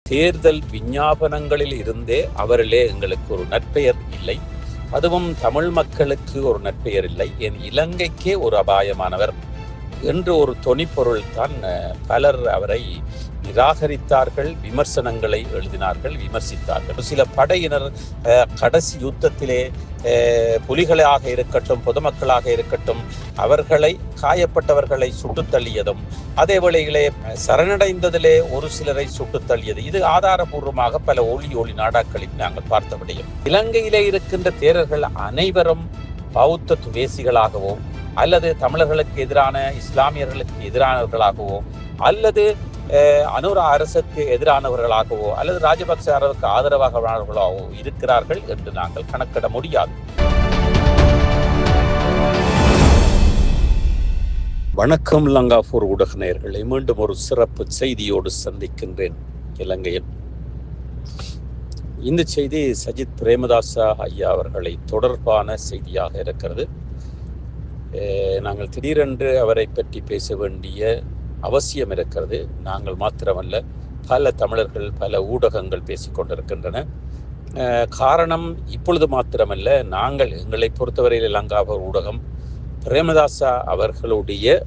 தேர்தல் விஞ்ஞாபனங்களில் இருந்தே அவரிலே எங்களுக்கு ஒரு நற்பெயர் இல்லை. அதுவும் தமிழ் மக்களுக்கு ஒரு நற்பெயர் இல்லை, என் இலங்கைக்கே ஒரு அபாயமானவர் என்று ஒரு தொனிப்பொருள் தான் பலர் அவரை நிராகரித்தார்கள், விமர்சனங்களை எழுதினார்கள், விமர்சித்தார்கள். சில படையினர் கடைசி யுத்தத்திலே புலிகளாக இருக்கட்டும், பொதுமக்களாக இருக்கட்டும், அவர்களை காயப்பட்டவர்களை சுட்டுத் தள்ளியதும், அதே வேளையிலே சரணடைந்ததிலே ஒரு சிலரை சுட்டுத் தள்ளியது, இது ஆதாரபூர்வமாக பல ஒளி நாடாக்களில் நாங்கள் பார்த்த விடயம். இலங்கையிலே இருக்கின்ற தேரர்கள் அனைவரும் பௌத்த துவேசிகளாகவோ அல்லது தமிழர்களுக்கு எதிரான இஸ்லாமியர்களுக்கு எதிரானவர்களாகவோ அல்லது அனுர அரசுக்கு எதிரானவர்களாகவோ அல்லது ராஜபக்ச அரசுக்கு ஆதரவாகவோ இருக்கிறார்கள் என்று நாங்கள் கணக்கிட முடியாது. வணக்கம் லங்காபூர் ஊடக நேயர்களை மீண்டும் ஒரு சிறப்பு செய்தியோடு சந்திக்கின்றேன். இலங்கையில் இந்த செய்தி சஜித் பிரேமதாசா ஐயா அவர்களை தொடர்பான செய்தியாக இருக்கிறது. நாங்கள் திடீரென்று அவரை பற்றி பேச வேண்டிய அவசியம் இருக்கிறது. நாங்கள் மாத்திரமல்ல, பல தமிழர்கள், பல ஊடகங்கள் பேசிக்கொண்டிருக்கின்றன. காரணம் இப்பொழுது மாத்திரமல்ல, நாங்கள் எங்களை பொறுத்தவரையில் லங்காபூர் ஊடகம் பிரேமதாசா அவர்களுடைய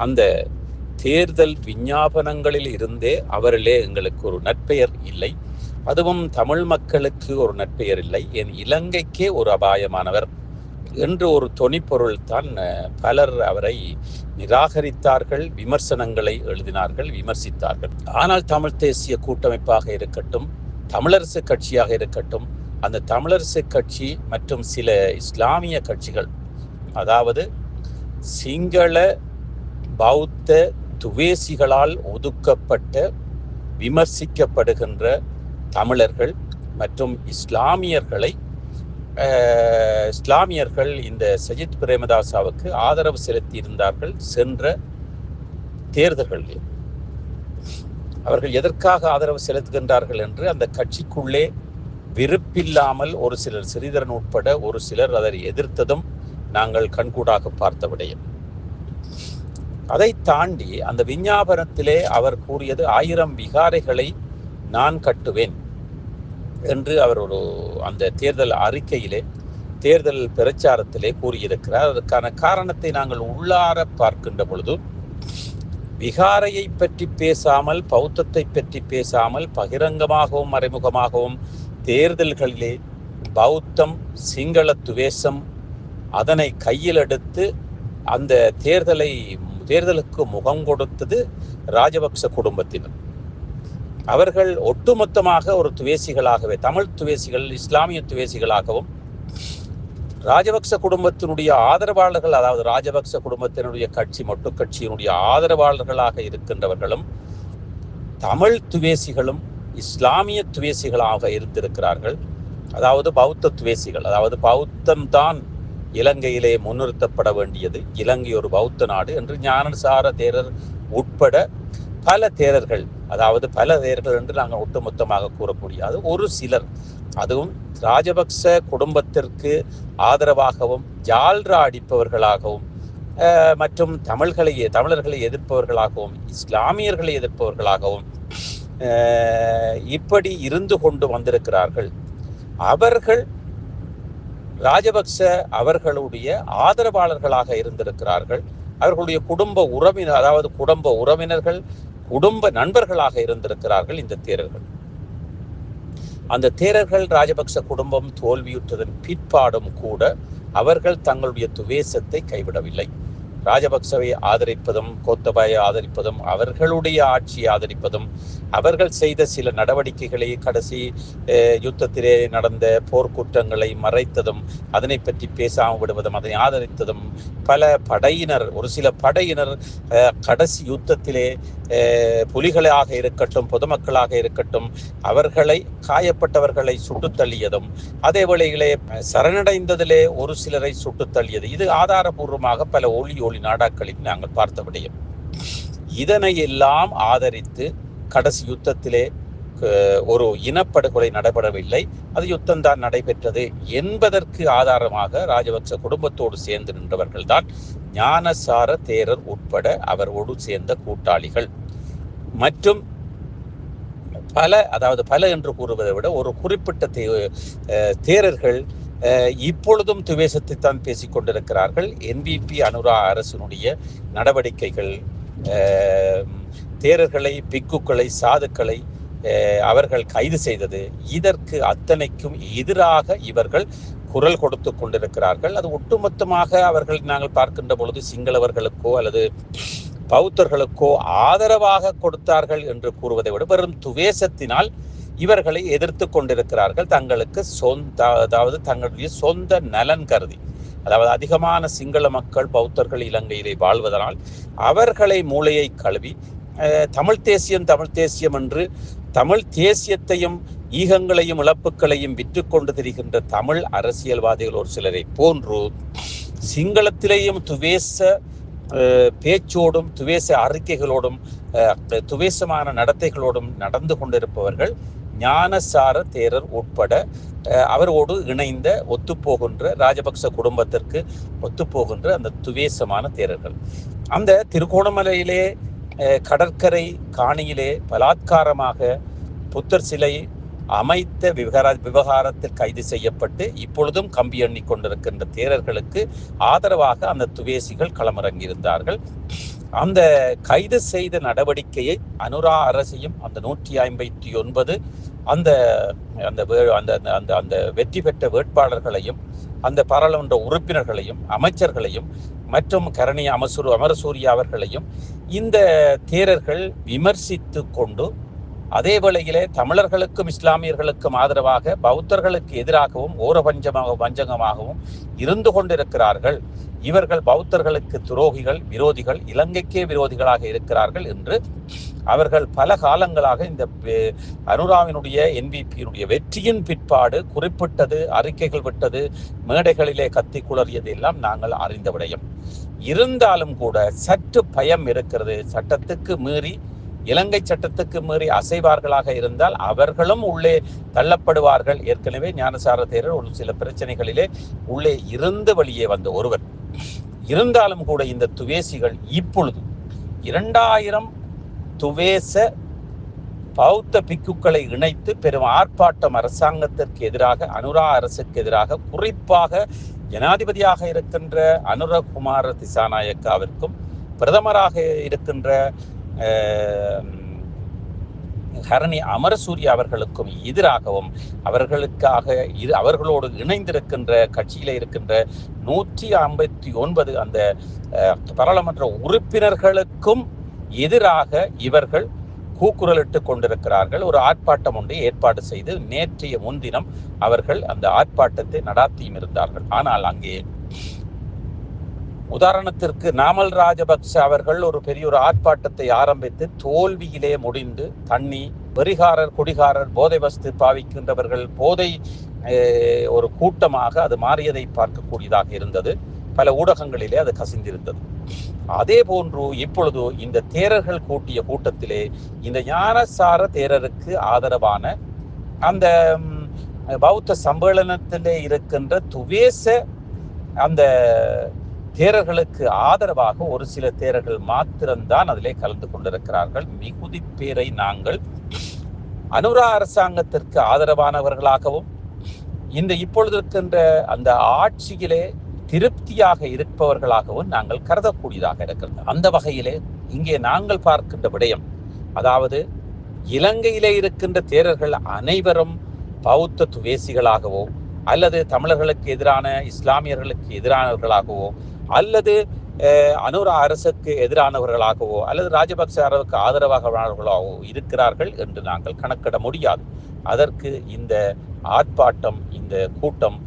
அந்த தேர்தல் விஞ்ஞாபனங்களில் இருந்தே அவரிலே எங்களுக்கு ஒரு நற்பெயர் இல்லை. அதுவும் தமிழ் மக்களுக்கு ஒரு நற்பெயர் இல்லை, என் இலங்கைக்கே ஒரு அபாயமானவர் என்று ஒரு தொனிப்பொருள் தான் பலர் அவரை நிராகரித்தார்கள், விமர்சனங்களை எழுதினார்கள், விமர்சித்தார்கள். ஆனால் தமிழ் தேசிய கூட்டமைப்பாக இருக்கட்டும், தமிழரசு கட்சியாக இருக்கட்டும், அந்த தமிழரசு கட்சி மற்றும் சில இஸ்லாமிய கட்சிகள், அதாவது சிங்கள பௌத்த துவேசிகளால் ஒதுக்கப்பட்ட விமர்சிக்கப்படுகின்ற தமிழர்கள் மற்றும் இஸ்லாமியர்கள் இந்த சஜித் பிரேமதாசாவுக்கு ஆதரவு செலுத்தி இருந்தார்கள். சென்ற தேர்தல்களில் அவர்கள் எதற்காக ஆதரவு செலுத்துகின்றார்கள் என்று அந்த கட்சிக்குள்ளே விருப்பில்லாமல் ஒரு சிலர், சிறிதரன் உட்பட ஒரு சிலர் அதை எதிர்த்ததும் நாங்கள் கண்கூடாக பார்த்த விடயம். அதை தாண்டி அந்த விஞ்ஞாபனத்திலே அவர் கூறியது 1000 விகாரைகளை நான் கட்டுவேன் என்று அவர் அந்த தேர்தல் அறிக்கையிலே, தேர்தல் பிரச்சாரத்திலே கூறியிருக்கிறார். அதற்கான காரணத்தை நாங்கள் உள்ளார பார்க்கின்ற பொழுது, விகாரையை பற்றி பேசாமல், பௌத்தத்தை பற்றி பேசாமல், பகிரங்கமாகவும் மறைமுகமாகவும் தேர்தல்களிலே பௌத்தம், சிங்கள துவேஷம் அதனை கையில் எடுத்து அந்த தேர்தலுக்கு முகம் கொடுத்தது ராஜபக்ச குடும்பத்தினர். அவர்கள் ஒட்டுமொத்தமாக ஒரு துவேசிகளாகவே, தமிழ் துவேசிகள், இஸ்லாமிய துவேசிகளாகவும், ராஜபக்ச குடும்பத்தினுடைய ஆதரவாளர்கள், அதாவது ராஜபக்ச குடும்பத்தினுடைய கட்சி மொட்டு கட்சியினுடைய ஆதரவாளர்களாக இருக்கின்றவர்களும் தமிழ் துவேசிகளும் இஸ்லாமிய துவேசிகளாக இருந்திருக்கிறார்கள். அதாவது பௌத்த துவேசிகள், அதாவது பௌத்தம்தான் இலங்கையிலே முன்னிறுத்தப்பட வேண்டியது, இலங்கை ஒரு பௌத்த நாடு என்று ஞானசார தேரர் உட்பட பல தேரர்கள், அதாவது பல தேரர்கள் என்று நாங்கள் ஒட்டுமொத்தமாக கூறக்கூடியது ஒரு சிலர், அதுவும் ராஜபக்ச குடும்பத்திற்கு ஆதரவாகவும் ஜால்ரா அடிப்பவர்களாகவும் மற்றும் தமிழர்களை எதிர்ப்பவர்களாகவும் இஸ்லாமியர்களை எதிர்ப்பவர்களாகவும் இப்படி இருந்து கொண்டு வந்திருக்கிறார்கள். அவர்கள் ராஜபக்ச அவர்களுடைய ஆதரவாளர்களாக இருந்திருக்கிறார்கள். அவர்களுடைய குடும்ப உறவினர்கள், குடும்ப நண்பர்களாக இருந்திருக்கிறார்கள் இந்த தேரர்கள். அந்த தேரர்கள் ராஜபக்ச குடும்பம் தோல்வியுற்றதன் பிற்பாடும் கூட அவர்கள் தங்களுடைய துவேசத்தை கைவிடவில்லை. ராஜபக்சவை ஆதரிப்பதும், கோத்தபாயை ஆதரிப்பதும், அவர்களுடைய ஆட்சியை ஆதரிப்பதும், அவர்கள் செய்த சில நடவடிக்கைகளை, கடைசி யுத்தத்திலே நடந்த போர்க்குற்றங்களை மறைத்ததும், அதனை பற்றி பேசாமல் விடுவதும், அதனை ஆதரித்ததும், ஒரு சில படையினர் கடைசி யுத்தத்திலே புலிகளாக இருக்கட்டும், பொதுமக்களாக இருக்கட்டும், அவர்களை காயப்பட்டவர்களை சுட்டுத் தள்ளியதும், அதே வேளையிலே சரணடைந்ததிலே ஒரு சிலரை சுட்டுத் தள்ளியது, இது ஆதாரபூர்வமாக பல ஒளி நாடாக்களில் நாங்கள் பார்த்த விடயம். இதனை எல்லாம் ஆதரித்து கடைசி யுத்தத்திலே ஒரு இனப்படுகொலை நடைபெறவில்லை, அது யுத்தம்தான் நடைபெற்றது என்பதற்கு ஆதாரமாக ராஜபக்ச குடும்பத்தோடு சேர்ந்து நின்றவர்கள் தான் ஞானசார தேரர் உட்பட அவரோடு சேர்ந்த கூட்டாளிகள். மற்றும் பல என்று கூறுவதை விட ஒரு குறிப்பிட்ட தேரர்கள் இப்பொழுதும் துவேஷத்தை தான் பேசிக் கொண்டிருக்கிறார்கள். NVP அனுரா அரசினுடைய நடவடிக்கைகள், தேரர்களை, பிக்குக்களை, சாதுக்களை அவர்கள் கைது செய்தது, இதற்கு அத்தனைக்கும் எதிராக இவர்கள் குரல் கொடுத்து கொண்டிருக்கிறார்கள். அது ஒட்டுமொத்தமாக அவர்கள் நாங்கள் பார்க்கின்ற பொழுது சிங்களவர்களுக்கோ அல்லது பௌத்தர்களுக்கோ ஆதரவாக கொடுத்தார்கள் என்று கூறுவதை விட வெறும் துவேஷத்தினால் இவர்களை எதிர்த்து கொண்டிருக்கிறார்கள். தங்களுக்கு அதாவது தங்களுடைய சொந்த நலன் கருதி, அதாவது அதிகமான சிங்கள மக்கள் பௌத்தர்கள் இலங்கையிலே வாழ்வதனால் அவர்களை மூளையை கழுவி தமிழ் தேசியம் என்று தமிழ் தேசியத்தையும் ஈகங்களையும் இழப்புகளையும் விற்று கொண்டு திரிகின்ற தமிழ் அரசியல்வாதிகள் ஒரு சிலரை போன்று சிங்களத்திலேயும் துவேச பேச்சோடும் துவேச அறிக்கைகளோடும் துவேசமான நடத்தைகளோடும் நடந்து கொண்டிருப்பவர்கள் ஞானசார தேரர் உட்பட அவரோடு இணைந்த ஒத்துப்போகின்ற ராஜபக்ச குடும்பத்திற்கு ஒத்துப்போகின்ற அந்த துவேசமான தேரர்கள். அந்த திருகோணமலையிலே கடற்கரை காணியிலே பலாத்காரமாக புத்தர் சிலை அமைத்த விவகாரத்தில் கைது செய்யப்பட்டு இப்பொழுதும் கம்பி எண்ணி கொண்டிருக்கின்ற தேரர்களுக்கு ஆதரவாக அந்த துவேசிகள் களமிறங்கியிருந்தார்கள். அந்த கைது செய்த நடவடிக்கையை அனுரா அரசையும் அந்த 159 அந்த வெற்றி பெற்ற வேட்பாளர்களையும் அந்த பாராளுமன்ற உறுப்பினர்களையும் அமைச்சர்களையும் மற்றும் கரணி அமரசூரியா அவர்களையும் இந்த தேரர்கள் விமர்சித்து கொண்டு அதே வேளையிலே தமிழர்களுக்கும் இஸ்லாமியர்களுக்கும் ஆதரவாக பௌத்தர்களுக்கு எதிராகவும் வஞ்சகமாகவும் இருந்து கொண்டிருக்கிறார்கள். இவர்கள் பௌத்தர்களுக்கு துரோகிகள், விரோதிகள், இலங்கைக்கே விரோதிகளாக இருக்கிறார்கள் என்று அவர்கள் பல காலங்களாக இந்த அனுராவினுடைய NVPயினுடைய வெற்றியின் பிற்பாடு குறிப்பிட்டது, அறிக்கைகள் விட்டது, மேடைகளிலே கத்தி குளறியது எல்லாம் நாங்கள் அறிந்த விடயம். இருந்தாலும் கூட சற்று பயம் இருக்கிறது. சட்டத்துக்கு மீறி, இலங்கை சட்டத்துக்கு மீறி அசைவார்களாக இருந்தால் அவர்களும் உள்ளே தள்ளப்படுவார்கள். ஏற்கனவே ஞானசார தேரர் ஒரு சில பிரச்சனைகளிலே உள்ளே இருந்து வெளியே வந்த ஒருவர். இருந்தாலும் கூட இந்த துவேசிகள் இப்பொழுது 2000 துவேச பௌத்த பிக்குக்களை இணைத்து பெரும் ஆர்ப்பாட்டம் அரசாங்கத்திற்கு எதிராக, அனுரா அரசுக்கு எதிராக, குறிப்பாக ஜனாதிபதியாக இருக்கின்ற அனுரகுமார திசாநாயக்காவிற்கும் பிரதமராக இருக்கின்ற ஹரணி அமரசூரியா அவர்களுக்கும் எதிராகவும் அவர்களோடு இணைந்திருக்கின்ற கட்சியில இருக்கின்ற 159 அந்த பாராளுமன்ற உறுப்பினர்களுக்கும் எதிராக இவர்கள் கூக்குரலிட்டு கொண்டிருக்கிறார்கள். ஒரு ஆர்ப்பாட்டம் ஒன்றை ஏற்பாடு செய்து நேற்றைய முன்தினம் அவர்கள் அந்த ஆர்ப்பாட்டத்தை நடாத்தியும் இருந்தார்கள். ஆனால் அங்கே உதாரணத்திற்கு நாமல் ராஜபக்ச அவர்கள் ஒரு பெரிய ஒரு ஆர்ப்பாட்டத்தை ஆரம்பித்து தோல்வியிலே முடிந்து தண்ணி, வெறிகாரர், குடிகாரர், போதை வஸ்து பாவிக்கின்றவர்கள், போதை ஒரு கூட்டமாக அது மாறியதை பார்க்கக்கூடியதாக இருந்தது. பல ஊடகங்களிலே அது கசிந்திருந்தது. அதே போன்று இப்பொழுது இந்த தேரர்கள் கூட்டிய கூட்டத்திலே இந்த ஞானசார தேரருக்கு ஆதரவான அந்த பௌத்த சம்மேளனத்திலே இருக்கின்ற துவேச அந்த தேரர்களுக்கு ஆதரவாக ஒரு சில தேரர்கள் மாத்திரம்தான் அதிலே கலந்து கொண்டிருக்கிறார்கள். மிகுதி பேரை நாங்கள் அனுரா அரசாங்கத்திற்கு ஆதரவானவர்களாகவும் இந்த இப்பொழுது இருக்கின்ற அந்த ஆட்சியிலே திருப்தியாக இருப்பவர்களாகவும் நாங்கள் கருதக்கூடியதாக இருக்கிறது. அந்த வகையிலே இங்கே நாங்கள் பார்க்கின்ற விடயம், அதாவது இலங்கையிலே இருக்கின்ற தேரர்கள் அனைவரும் பௌத்த துவேசிகளாகவோ அல்லது தமிழர்களுக்கு எதிரான, இஸ்லாமியர்களுக்கு எதிரானவர்களாகவோ அல்லது அனுரா அரசுக்கு எதிரானவர்களாகவோ அல்லது ராஜபக்ச அரசுக்கு ஆதரவாகவர்களாகவோ இருக்கிறார்கள் என்று நாங்கள் கணக்கிட முடியாது. அதற்கு இந்த ஆர்ப்பாட்டம், இந்த கூட்டம்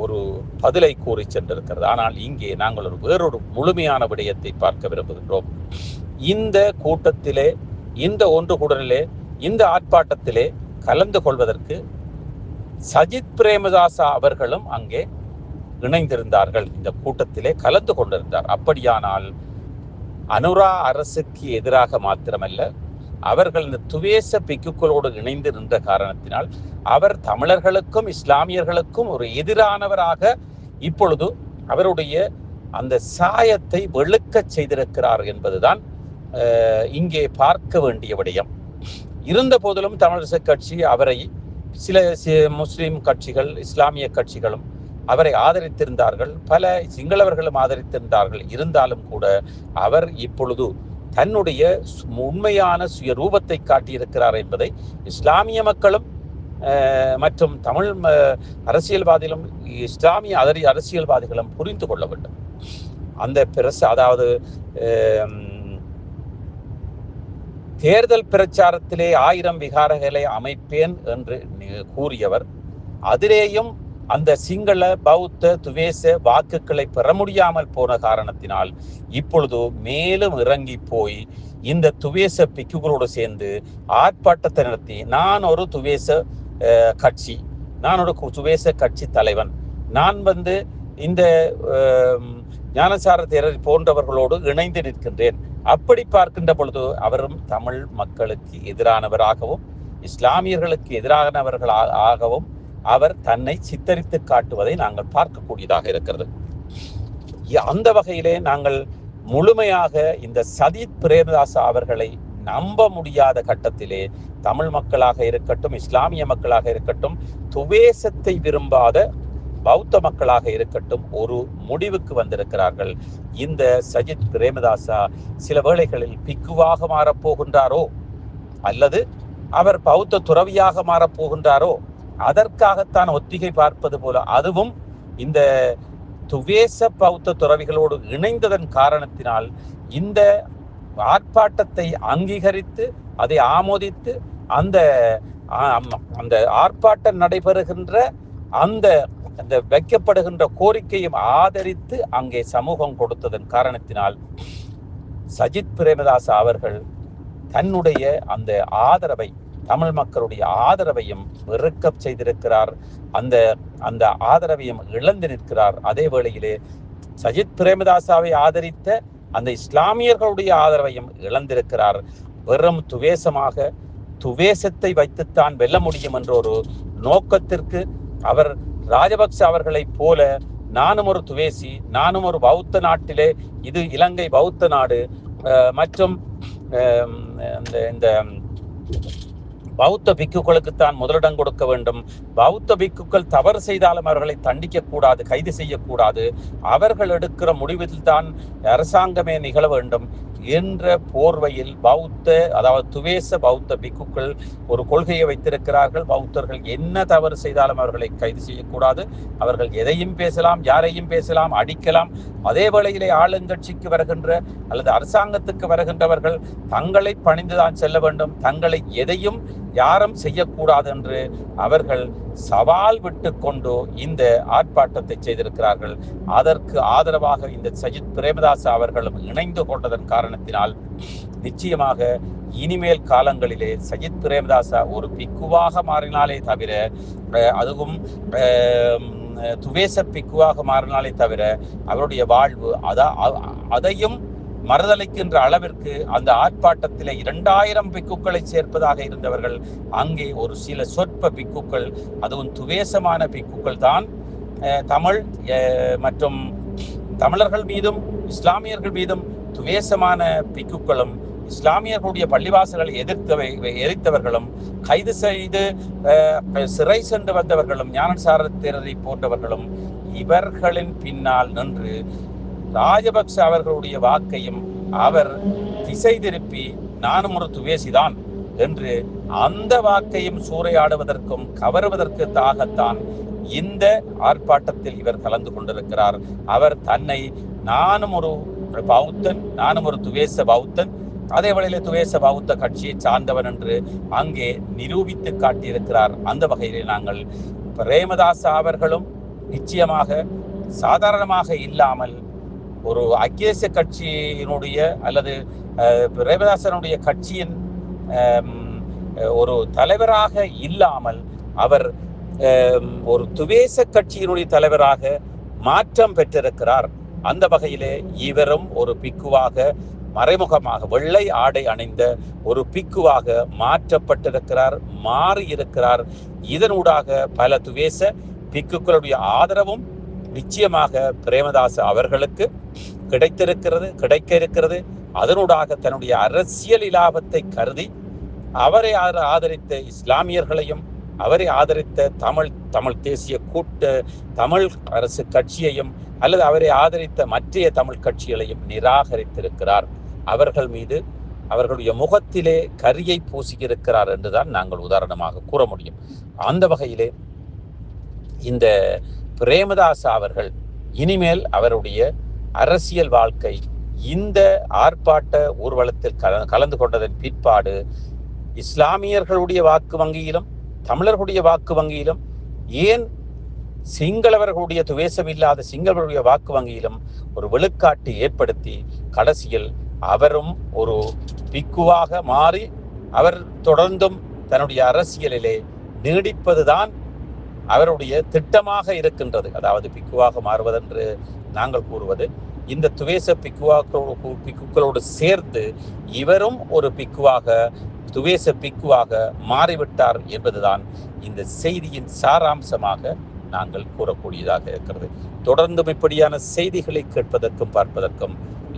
ஒரு பதிலை கூறி சென்றிருக்கிறது. ஆனால் இங்கே நாங்கள் வேறொரு முழுமையான விடயத்தை பார்க்க விரும்புகின்றோம். இந்த கூட்டத்திலே, இந்த ஒன்று கூடலிலே, இந்த ஆர்ப்பாட்டத்திலே கலந்து கொள்வதற்கு சஜித் பிரேமதாசா அவர்களும் அங்கே இணைந்திருந்தார்கள், இந்த கூட்டத்திலே கலந்து கொண்டிருந்தார். அப்படியானால் அனுரா அரசுக்கு எதிராக மாத்திரமல்ல, அவர்கள் இந்த துவேச பிக்குக்களோடு இணைந்து நின்ற காரணத்தினால் அவர் தமிழர்களுக்கும் இஸ்லாமியர்களுக்கும் ஒரு எதிரானவராக இப்பொழுது அவருடைய அந்த சாயத்தை வெளுக்க செய்திருக்கிறார் என்பதுதான் இங்கே பார்க்க வேண்டிய விடயம். இருந்த போதிலும் தமிழரசு கட்சி அவரை சில முஸ்லிம் கட்சிகள், இஸ்லாமிய கட்சிகளும் அவரை ஆதரித்திருந்தார்கள், பல சிங்களவர்களும் ஆதரித்திருந்தார்கள். இருந்தாலும் கூட அவர் இப்பொழுது தன்னுடைய உண்மையான சுய ரூபத்தை காட்டியிருக்கிறார் என்பதை இஸ்லாமிய மக்களும் மற்றும் தமிழ் அரசியல்வாதிகளும் இஸ்லாமிய அரசியல்வாதிகளும் புரிந்து கொள்ள வேண்டும். அந்த அதாவது தேர்தல் பிரச்சாரத்திலே 1000 விகாரங்களை அமைப்பேன் என்று கூறியவர் அதிலேயும் அந்த சிங்கள பௌத்த துவேச வாக்குகளை பெற முடியாமல் போன காரணத்தினால் இப்பொழுது மேலும் இறங்கி போய் இந்த துவேச பிக்குகளோடு சேர்ந்து ஆர்ப்பாட்டத்தை நடத்தி நான் ஒரு துவேச கட்சி, நான் ஒரு துவேச கட்சி தலைவன், நான் இந்த ஞானசார தேரர் போன்றவர்களோடு இணைந்து நிற்கின்றேன். அப்படி பார்க்கின்ற பொழுது அவரும் தமிழ் மக்களுக்கு எதிரானவராகவும் இஸ்லாமியர்களுக்கு எதிரானவர்களாகவும் அவர் தன்னை சித்தரித்து காட்டுவதை நாங்கள் பார்க்கக்கூடியதாக இருக்கிறது. அந்த வகையிலே நாங்கள் முழுமையாக இந்த சஜித் பிரேமதாசா அவர்களை நம்ப முடியாத கட்டத்திலே தமிழ் மக்களாக இருக்கட்டும், இஸ்லாமிய மக்களாக இருக்கட்டும், துவேசத்தை விரும்பாத பௌத்த மக்களாக இருக்கட்டும் ஒரு முடிவுக்கு வந்திருக்கிறார்கள். இந்த சஜித் பிரேமதாசா சில வேளைகளில் பிக்குவாக மாறப்போகின்றாரோ அல்லது அவர் பௌத்த துறவியாக மாறப்போகின்றாரோ, அதற்காகத்தான் ஒத்திகை பார்ப்பது போல அதுவும் இந்த துவேச பௌத்த துறவிகளோடு இணைந்ததன் காரணத்தினால் இந்த ஆர்ப்பாட்டத்தை அங்கீகரித்து அதை ஆமோதித்து அந்த ஆர்ப்பாட்டம் நடைபெறுகின்ற அந்த வைக்கப்படுகின்ற கோரிக்கையும் ஆதரித்து அங்கே சமூகம் கொடுத்ததன் காரணத்தினால் சஜித் பிரேமதாசா அவர்கள் தன்னுடைய அந்த ஆதரவை, தமிழ் மக்களுடைய ஆதரவையும் வெறுக்க செய்திருக்கிறார். அந்த ஆதரவையும் இழந்து நிற்கிறார். அதே வேளையிலே சஜித் பிரேமதாசாவை ஆதரித்த அந்த இஸ்லாமியர்களுடைய ஆதரவையும் இழந்திருக்கிறார். வெறும் துவேசத்தை வைத்துத்தான் வெல்ல முடியும் என்ற ஒரு நோக்கத்திற்கு அவர் ராஜபக்ச அவர்களை போல நானும் ஒரு துவேசி, நானும் ஒரு பௌத்த நாட்டிலே, இது இலங்கை பௌத்த நாடு மற்றும் இந்த பௌத்த பிக்குகளுக்குத்தான் முதலிடம் கொடுக்க வேண்டும், பௌத்த பிக்குகள் தவறு செய்தாலும் அவர்களை தண்டிக்க கூடாது, கைது செய்யக்கூடாது, அவர்கள் எடுக்கிற முடிவில் தான் அரசாங்கமே நிகழ வேண்டும் என்ற போர்வையில் அதாவது துவேச பௌத்த பிக்குகள் ஒரு கொள்கையை வைத்திருக்கிறார்கள். பௌத்தர்கள் என்ன தவறு செய்தாலும் அவர்களை கைது செய்யக்கூடாது, அவர்கள் எதையும் பேசலாம், யாரையும் பேசலாம், அடிக்கலாம். அதே வேளையிலே ஆளுங்கட்சிக்கு வருகின்ற அல்லது அரசாங்கத்துக்கு வருகின்றவர்கள் தங்களை பணிந்துதான் செல்ல வேண்டும், தங்களை எதையும் யாரும் செய்யக்கூடாது என்று அவர்கள் சவால் விட்டு கொண்டு இந்த ஆர்ப்பாட்டத்தை செய்திருக்கிறார்கள். அதற்கு ஆதரவாக இந்த சஜித் பிரேமதாசா அவர்களும் இணைந்து கொண்டதன் காரணத்தினால் நிச்சயமாக இனிமேல் காலங்களிலே சஜித் பிரேமதாசா ஒரு பிக்குவாக மாறினாலே தவிர, அதுவும் துவேச பிக்குவாக மாறினாலே தவிர அவருடைய வாழ்வு அதையும் மறுதளிக்கின்ற அளவிற்கு அந்த ஆர்ப்பாட்டத்திலே 2000 பிக்குக்களை சேர்ப்பதாக இருந்தவர்கள் அங்கே ஒரு சில சொற்ப பிக்குக்கள், அதுவும் துவேசமான பிக்குக்கள் தான் தமிழ் மற்றும் தமிழர்கள் மீதும் இஸ்லாமியர்கள் மீதும் துவேசமான பிக்குக்களும் இஸ்லாமியர்களுடைய பள்ளிவாசல்களை எரித்தவர்களும் கைது செய்து சிறை சென்று வந்தவர்களும் ஞானசார தேரரை போன்றவர்களும் இவர்களின் பின்னால் நின்று ராஜபக்ச அவர்களுடைய வாக்கையும் அவர் திசை திருப்பி நானும் ஒரு துவேசிதான் என்று அந்த வாக்கையும் சூறையாடுவதற்கும் கவருவதற்காகத்தான் இந்த ஆர்ப்பாட்டத்தில் இவர் கலந்து கொண்டிருக்கிறார். அவர் தன்னை நானும் ஒரு பௌத்தன், நானும் ஒரு துவேச பௌத்தன், அதே வேளையிலே துவேச பௌத்த கட்சியை சார்ந்தவன் என்று அங்கே நிரூபித்து காட்டியிருக்கிறார். அந்த வகையிலே நாங்கள் பிரேமதாசா அவர்களும் நிச்சயமாக சாதாரணமாக இல்லாமல் ஒரு ஐக்கிய தேசிய கட்சியினுடைய அல்லது பிரேமதாசனுடைய கட்சியின் ஒரு தலைவராக இல்லாமல் அவர் ஒரு துவேச கட்சியினுடைய தலைவராக மாற்றம் பெற்றிருக்கிறார். அந்த வகையிலே இவரும் ஒரு பிக்குவாக மறைமுகமாக வெள்ளை ஆடை அணிந்த ஒரு பிக்குவாக மாற்றப்பட்டிருக்கிறார், மாறியிருக்கிறார். இதனூடாக பல துவேச பிக்குகளுடைய ஆதரவும் நிச்சயமாக பிரேமதாச அவர்களுக்கு கிடைக்க இருக்கிறது. அதனூடாக தன்னுடைய அரசியல் இலாபத்தை கருதி அவரை ஆதரித்த இஸ்லாமியர்களையும், அவரை ஆதரித்த தமிழ் தேசிய தமிழ் அரசு கட்சியையும் அல்லது அவரை ஆதரித்த மற்றைய தமிழ் கட்சிகளையும் நிராகரித்திருக்கிறார். அவர்கள் மீது அவர்களுடைய முகத்திலே கரியை பூசியிருக்கிறார் என்றுதான் நாங்கள் உதாரணமாக கூற முடியும். அந்த வகையிலே இந்த பிரேமதாச அவர்கள் இனிமேல் அவருடைய அரசியல் வாழ்க்கை இந்த ஆர்ப்பாட்ட ஊர்வலத்தில் கலந்து கொண்டதன் பிற்பாடு இஸ்லாமியர்களுடைய வாக்கு வங்கியிலும் தமிழர்களுடைய வாக்கு வங்கியிலும், ஏன் சிங்களவர்களுடைய துவேசமில்லாத சிங்களவர்களுடைய வாக்கு வங்கியிலும் ஒரு விழுக்காட்டு ஏற்படுத்தி கடைசியில் அவரும் ஒரு பிக்குவாக மாறி அவர் தொடர்ந்தும் தன்னுடைய அரசியலிலே நீடிப்பதுதான் அவருடைய திட்டமாக இருக்கின்றது. அதாவது பிக்குவாக மாறுவதென்று நாங்கள் கூறுவது, இந்த துவேச பிக்குகளோடு சேர்ந்து இவரும் ஒரு துவேச பிக்குவாக மாறிவிட்டார் என்பதுதான் இந்த செய்தியின் சாராம்சமாக நாங்கள் கூறக்கூடியதாக இருக்கிறது. தொடர்ந்தும் இப்படியான செய்திகளை கேட்பதற்கும் பார்ப்பதற்கும்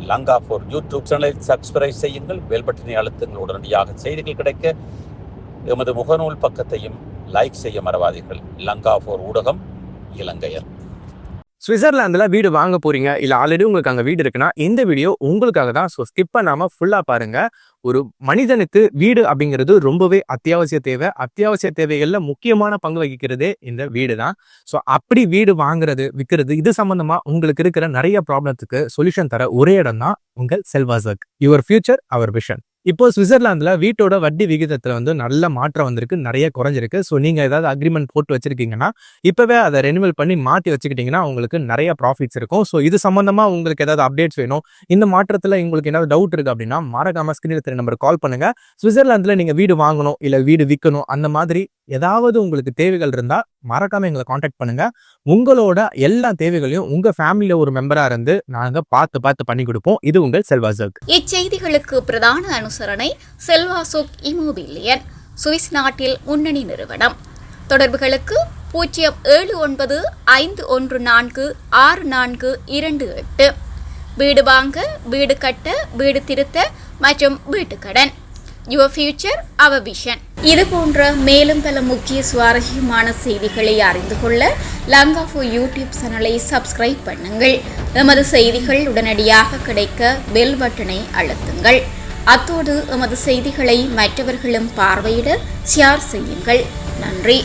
லங்கா4 யூடியூப் சேனலை சப்ஸ்கிரைப் செய்யுங்கள். பெல் பட்டனை அழுத்துங்கள். உடனடியாக செய்திகள் கிடைக்க எமது முகநூல் பக்கத்தையும் லைக் செய்ய மறவாதீர்கள். லங்கா4 ஊடகம், இலங்கையர். சுவிட்சர்லாந்துல வீடு வாங்க போறீங்க, இல்ல ஆல்ரெடி உங்களுக்கு அங்க வீடு இருக்குன்னா இந்த வீடியோ உங்களுக்காக தான். ஸோ ஸ்கிப் பண்ணாம ஃபுல்லா பாருங்க. ஒரு மனிதனுக்கு வீடு அப்படிங்கிறது ரொம்பவே அத்தியாவசிய தேவை. அத்தியாவசிய தேவைகள்ல முக்கியமான பங்கு வகிக்கிறதே இந்த வீடு தான். ஸோ அப்படி வீடு வாங்குறது, விற்கிறது, இது சம்பந்தமா உங்களுக்கு இருக்கிற நிறைய ப்ராப்ளத்துக்கு சொல்யூஷன் தர ஒரே இடம் தான் உங்கள் செல்வாசக். Your future our vision. இப்போ சுவிட்சர்லாந்துல வீட்டோட வட்டி விகிதத்துல நல்ல மாற்றம் வந்திருக்கு, நிறைய குறைஞ்சிருக்கு. ஸோ நீங்க ஏதாவது அக்ரிமெண்ட் போட்டு வச்சிருக்கீங்கன்னா இப்பவே அதை ரெனிவல் பண்ணி மாற்றி வச்சுக்கிட்டீங்கன்னா உங்களுக்கு நிறைய ப்ராஃபிட்ஸ் இருக்கும். ஸோ இது சம்பந்தமா உங்களுக்கு ஏதாவது அப்டேட்ஸ் வேணும், இந்த மாற்றத்துல உங்களுக்கு ஏதாவது டவுட் இருக்கு அப்படின்னா மறக்காம ஸ்கிரீன்ல தெரிய நம்பர் கால் பண்ணுங்க. சுவிட்சர்லாந்துல நீங்க வீடு வாங்கணும் இல்ல வீடு விற்கணும், அந்த மாதிரி ஏதாவது உங்களுக்கு தேவைகள் இருந்தா மறக்காம எங்களை காண்டாக்ட் பண்ணுங்க. உங்களோட எல்லா தேவைகளையும் உங்க ஃபேமிலியில ஒரு மெம்பரா இருந்து நாங்க பார்த்து பண்ணி கொடுப்போம். இது உங்கள் செல்வாசக். இச்செய்திகளுக்கு பிரதான அனுசரணை செல்வாசோக் இமோபிலியன், சுவிஸ் நாட்டில் முன்னணி நிறுவனம். தொடர்புகளுக்கு 07951464428. வீடு வாங்க, வீடு கட்ட, வீடு திருத்த மற்றும் வீட்டுக்கடன். Your future our vision. இது போன்ற மேலும் பல முக்கிய சுவாரஸ்யமான செய்திகளை அறிந்து கொள்ள லங்கா4 யூடியூப் சேனலை சப்ஸ்கிரைப் பண்ணுங்கள். எமது செய்திகள் உடனடியாக கிடைக்க பெல் பட்டனை அழுத்துங்கள். அத்தோடு எமது செய்திகளை மற்றவர்களும் பார்வையிட ஷேர் செய்யுங்கள். நன்றி.